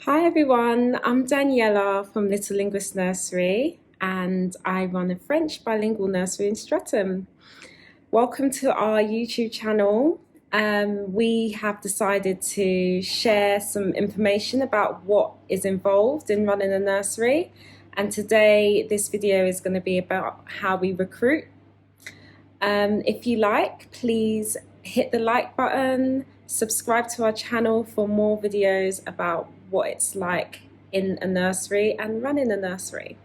Hi everyone, I'm Daniela from Little Linguist Nursery and I run a French bilingual nursery in Streatham. Welcome to our YouTube channel. We have decided to share some information about what is involved in running a nursery, and today this video is going to be about how we recruit. If you like, please hit the like button, subscribe to our channel for more videos about what it's like in a nursery and running a nursery.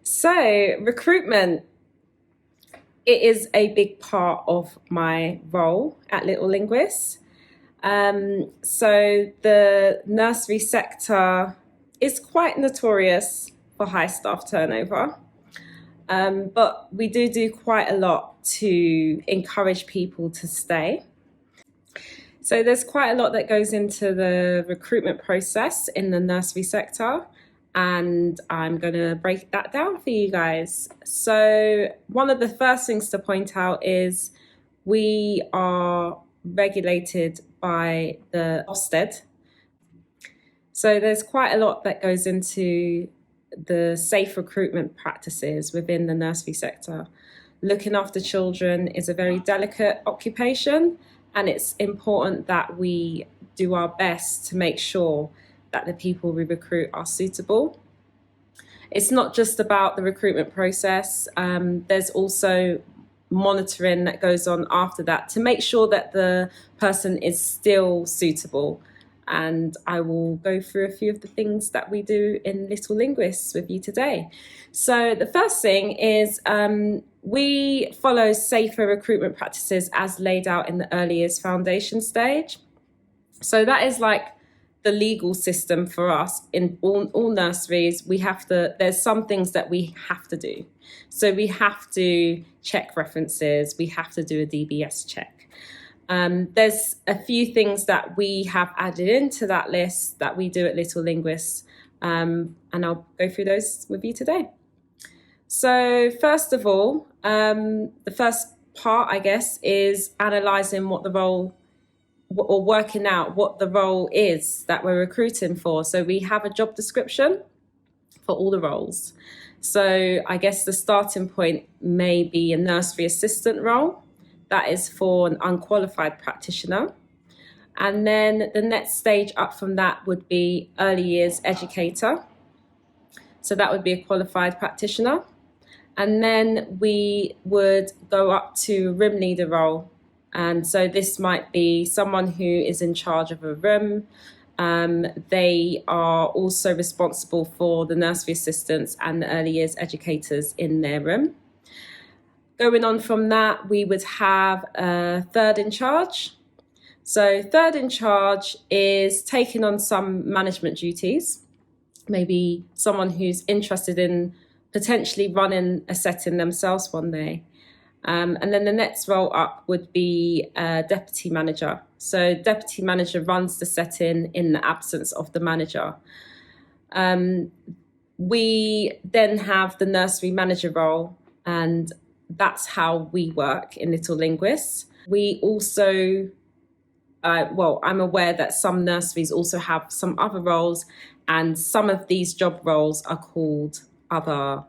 So, recruitment, it is a big part of my role at Little Linguists. So the nursery sector is quite notorious for high staff turnover. But we do quite a lot to encourage people to stay. So there's quite a lot that goes into the recruitment process in the nursery sector, and I'm going to break that down for you guys. So one of the first things to point out is we are regulated by the Ofsted. So there's quite a lot that goes into the safe recruitment practices within the nursery sector. Looking after children is a very delicate occupation, and it's important that we do our best to make sure that the people we recruit are suitable. It's not just about the recruitment process. There's also monitoring that goes on after that to make sure that the person is still suitable. And I will go through a few of the things that we do in Little Linguists with you today. So the first thing is we follow safer recruitment practices as laid out in the early years foundation stage. So that is like the legal system for us in all nurseries. There's some things that we have to do. So we have to check references, we have to do a DBS check. There's a few things that we have added into that list that we do at Little Linguists, and I'll go through those with you today. So first of all, the first part, I guess, is analysing what the role, or working out what the role is that we're recruiting for. So we have a job description for all the roles. So I guess the starting point may be a nursery assistant role. That is for an unqualified practitioner. And then the next stage up from that would be early years educator. So that would be a qualified practitioner. And then we would go up to room leader role. And so this might be someone who is in charge of a room. They are also responsible for the nursery assistants and the early years educators in their room. Going on from that, we would have a third in charge. So third in charge is taking on some management duties, maybe someone who's interested in potentially running a setting themselves one day. And then the next role up would be deputy manager. So deputy manager runs the setting in the absence of the manager. We then have the nursery manager role, and that's how we work in Little Linguists. We also, I'm aware that some nurseries also have some other roles, and some of these job roles are called other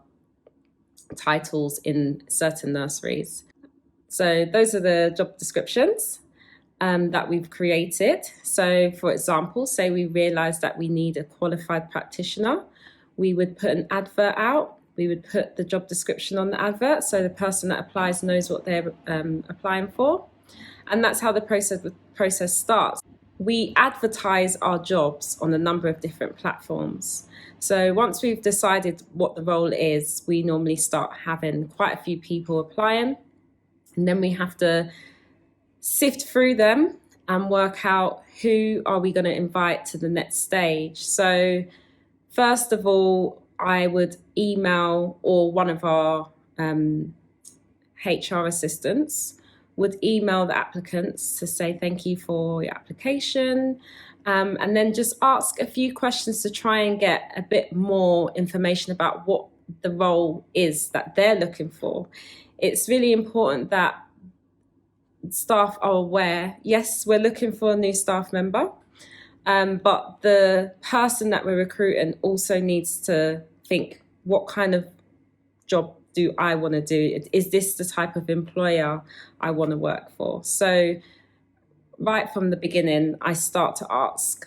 titles in certain nurseries. So those are the job descriptions that we've created. So for example, say we realize that we need a qualified practitioner, we would put an advert out. We would put the job description on the advert so the person that applies knows what they're applying for. And that's how the process starts. We advertise our jobs on a number of different platforms. So once we've decided what the role is, we normally start having quite a few people applying. And then we have to sift through them and work out who are we going to invite to the next stage. So first of all, I would email, or one of our HR assistants would email the applicants to say thank you for your application, and then just ask a few questions to try and get a bit more information about what the role is that they're looking for. It's really important that staff are aware, yes, we're looking for a new staff member, But the person that we're recruiting also needs to think, what kind of job do I want to do? Is this the type of employer I want to work for? So right from the beginning, I start to ask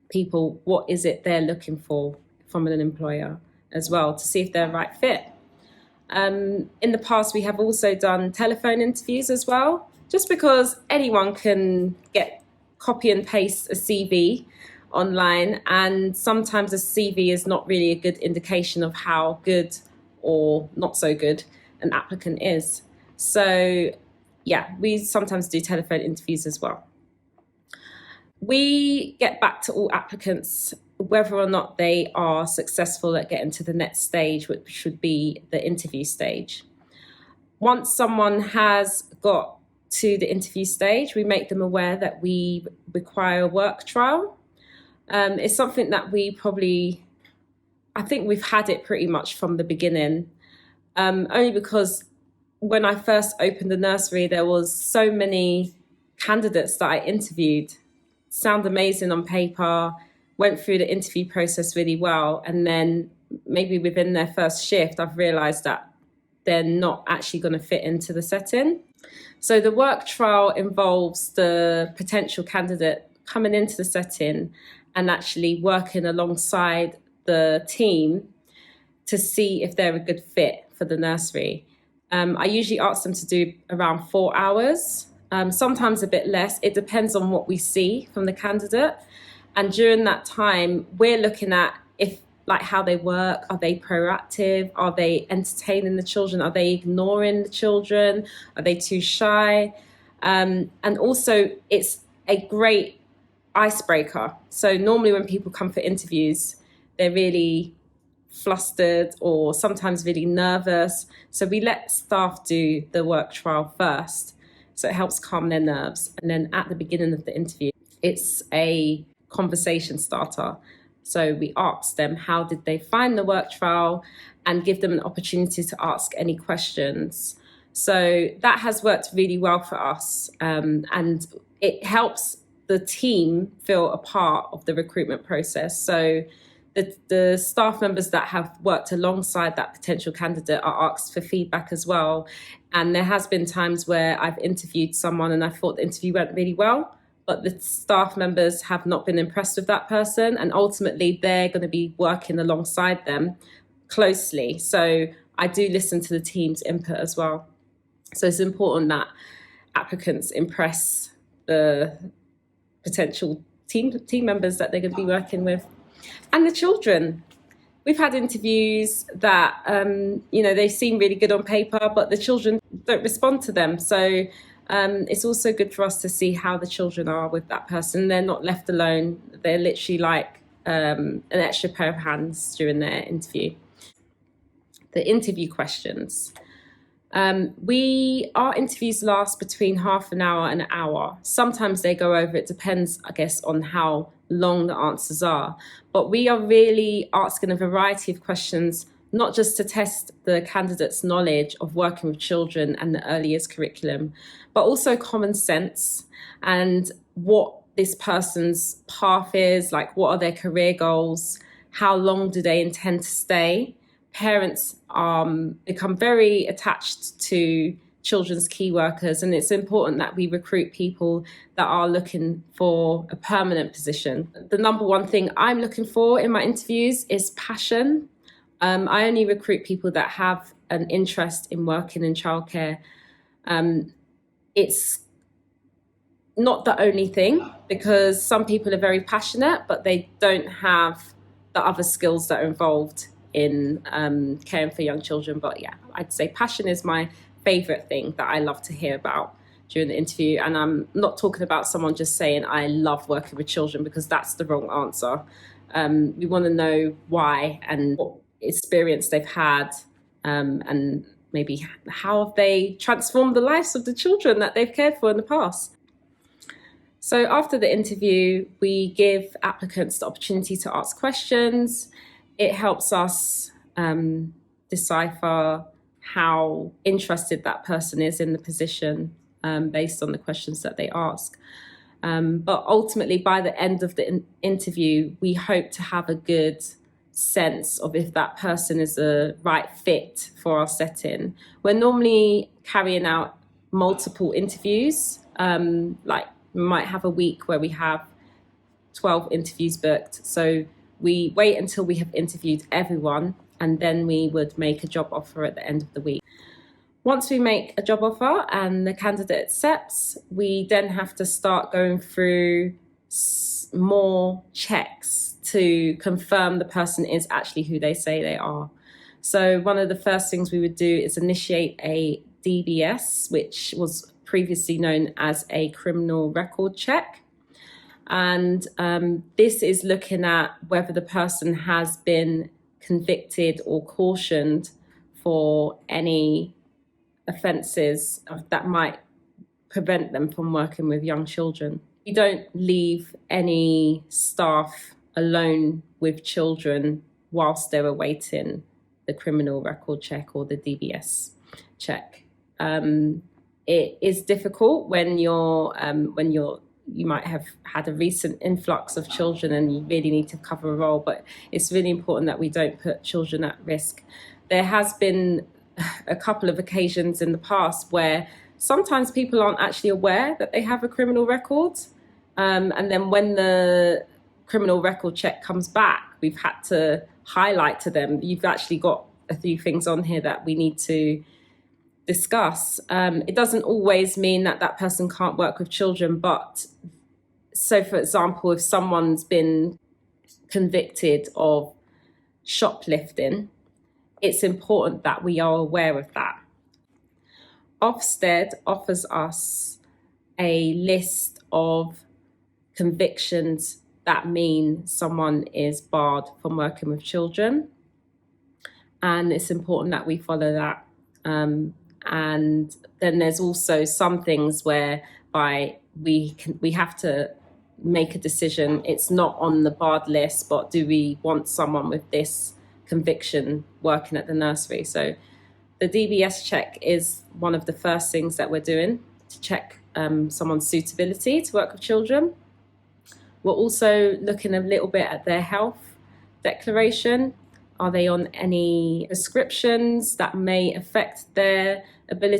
people what is it they're looking for from an employer as well, to see if they're a right fit. In the past, we have also done telephone interviews as well, just because anyone can copy and paste a CV online, and sometimes a CV is not really a good indication of how good or not so good an applicant is. So yeah, we sometimes do telephone interviews as well. We get back to all applicants whether or not they are successful at getting to the next stage, which should be the interview stage. Once someone has got to the interview stage, we make them aware that we require a work trial. It's something that I think we've had it pretty much from the beginning, only because when I first opened the nursery, there was so many candidates that I interviewed, sound amazing on paper, went through the interview process really well, and then maybe within their first shift, I've realised that they're not actually going to fit into the setting. So the work trial involves the potential candidate coming into the setting and actually working alongside the team to see if they're a good fit for the nursery. I usually ask them to do around 4 hours, sometimes a bit less. It depends on what we see from the candidate. And during that time, we're looking at how they work. Are they proactive? Are they entertaining the children? Are they ignoring the children? Are they too shy? And also, it's a great icebreaker. So normally when people come for interviews, they're really flustered or sometimes really nervous. So we let staff do the work trial first. So it helps calm their nerves. And then at the beginning of the interview, it's a conversation starter. So we ask them, how did they find the work trial, and give them an opportunity to ask any questions. So that has worked really well for us. And it helps the team feel a part of the recruitment process. So the staff members that have worked alongside that potential candidate are asked for feedback as well. And there has been times where I've interviewed someone and I thought the interview went really well, but the staff members have not been impressed with that person, and ultimately they're going to be working alongside them closely. So I do listen to the team's input as well. So it's important that applicants impress the potential team members that they're going to be working with. And the children. We've had interviews that, they seem really good on paper, but the children don't respond to them. So it's also good for us to see how the children are with that person. They're not left alone. They're literally like an extra pair of hands during their interview. The interview questions. Our interviews last between half an hour and an hour. Sometimes they go over. It depends, I guess, on how long the answers are. But we are really asking a variety of questions, not just to test the candidate's knowledge of working with children and the early years curriculum, but also common sense and what this person's path is, like what are their career goals, how long do they intend to stay. Parents become very attached to children's key workers, and it's important that we recruit people that are looking for a permanent position. The number one thing I'm looking for in my interviews is passion. I only recruit people that have an interest in working in childcare. It's not the only thing, because some people are very passionate, but they don't have the other skills that are involved in caring for young children. But yeah, I'd say passion is my favourite thing that I love to hear about during the interview. And I'm not talking about someone just saying, I love working with children, because that's the wrong answer. We want to know why and what experience they've had, and maybe how have they transformed the lives of the children that they've cared for in the past. So after the interview, we give applicants the opportunity to ask questions. It helps us decipher how interested that person is in the position based on the questions that they ask. But ultimately, by the end of the interview, we hope to have a good sense of if that person is the right fit for our setting. We're normally carrying out multiple interviews. Like we might have a week where we have 12 interviews booked. So we wait until we have interviewed everyone, and then we would make a job offer at the end of the week. Once we make a job offer and the candidate accepts, we then have to start going through more checks to confirm the person is actually who they say they are. So one of the first things we would do is initiate a DBS, which was previously known as a criminal record check. And this is looking at whether the person has been convicted or cautioned for any offences that might prevent them from working with young children. We don't leave any staff alone with children whilst they're awaiting the criminal record check or the DBS check. It is difficult when you might have had a recent influx of children and you really need to cover a role, but it's really important that we don't put children at risk. There has been a couple of occasions in the past where sometimes people aren't actually aware that they have a criminal record. And then when the criminal record check comes back, we've had to highlight to them, you've actually got a few things on here that we need to discuss. It doesn't always mean that that person can't work with children, but so for example, if someone's been convicted of shoplifting, it's important that we are aware of that. Ofsted offers us a list of convictions that mean someone is barred from working with children. And it's important that we follow that. And then there's also some things whereby we have to make a decision. It's not on the barred list, but do we want someone with this conviction working at the nursery? So the DBS check is one of the first things that we're doing to check someone's suitability to work with children. We're also looking a little bit at their health declaration. Are they on any prescriptions that may affect their ability